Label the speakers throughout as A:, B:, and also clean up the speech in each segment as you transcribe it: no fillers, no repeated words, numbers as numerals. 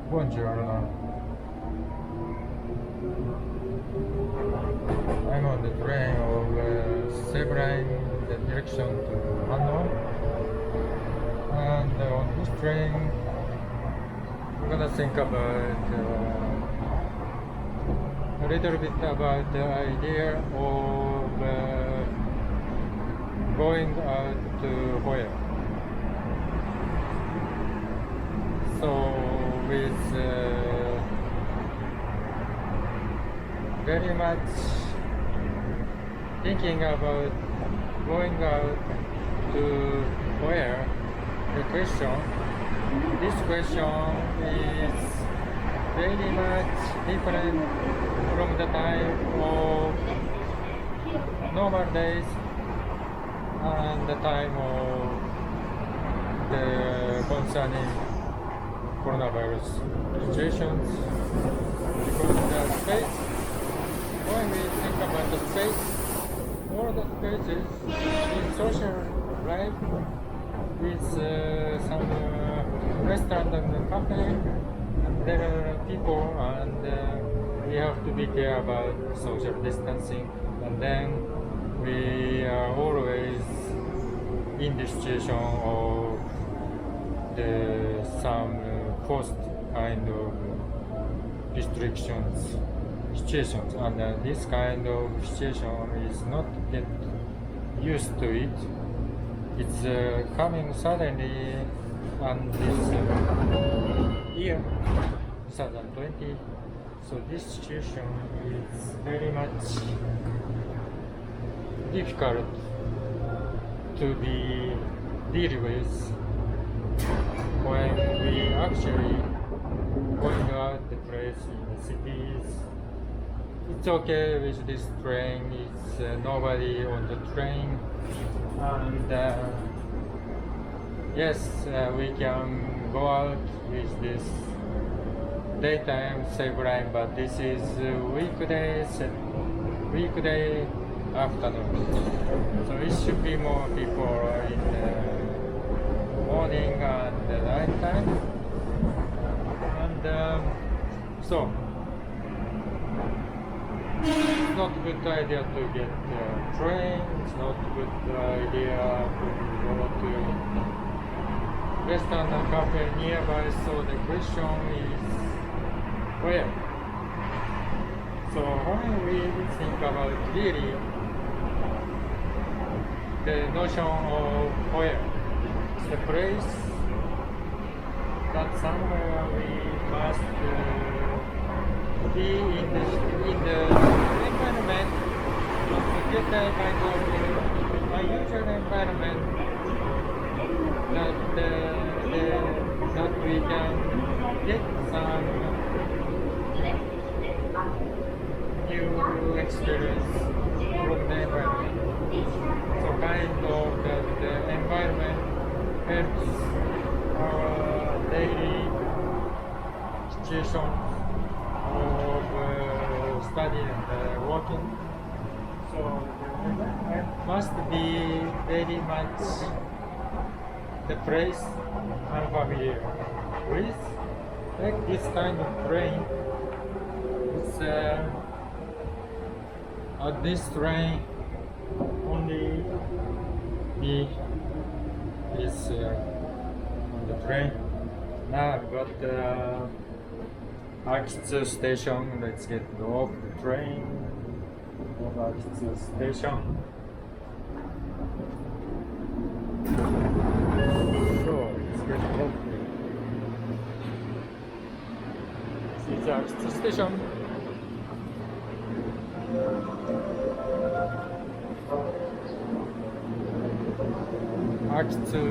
A: Buongiorno. I'm on the train of Seibu line, the direction to Hanoi. And on this train, I'm gonna think about a little bit about the idea of going out to where. So with very much thinking about going out to where, this question is very much different from the time of normal days and the time of the concerning coronavirus situations, because the space, when we think about the space, all the spaces in social life with some restaurant and cafe, and there are people, and we have to be care about social distancing, and then we are always in the situation of some forced kind of restrictions situations, and this kind of situation is not get used to it. It's coming suddenly, and this year 2020, so this situation is very much difficult to be deal with when we actually going out the place in the cities. It's okay with this train, it's nobody on the train, and yes, we can go out with this daytime Seibu line, but this is weekday afternoon, so it should be more people in the morning and the night time, and so it's not a good idea to get a train, it's not a good idea to go to restaurant and cafe nearby, so the question is where? So when we think about really the notion of where, the place that somewhere we must be in the environment, to get the kind of unusual environment that we can get some new experience from the environment. So kind of the environment helps our daily situation of study and working. So it must be very much the place I'm familiar with. Like this kind of train, it's at this train only me is on the train. Now I've got Akitsu station. Let's get off the train of Akitsu station. So let's get off. This is Akitsu station. Akitsu.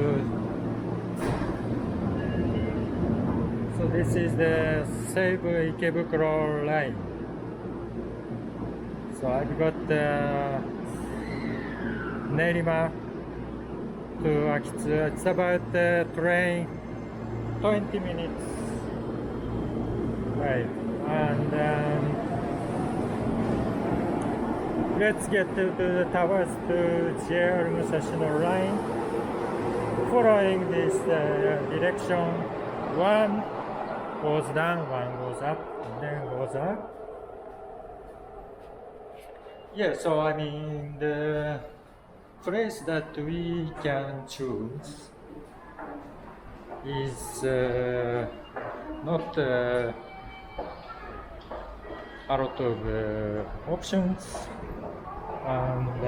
A: So this is the Seibu Ikebukuro line. So I've got Nerima to Akitsu. It's about the train 20 minutes. Right, and let's get to the towers to JR Musashino line. Following this direction 1, goes down, one goes up, and then goes up. Yeah, so I mean the place that we can choose is not a lot of options, and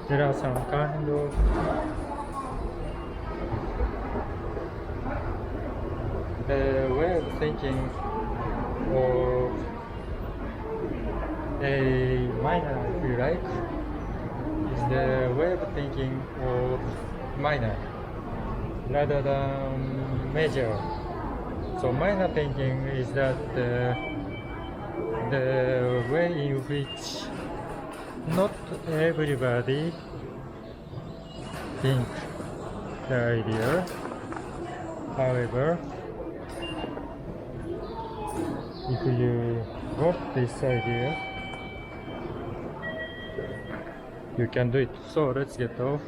A: there are some kind of the way of thinking of a minor, if you like, is the way of thinking of minor rather than major. So minor thinking is that the way in which not everybody think the idea. However, if you got this idea, you can do it. So let's get off.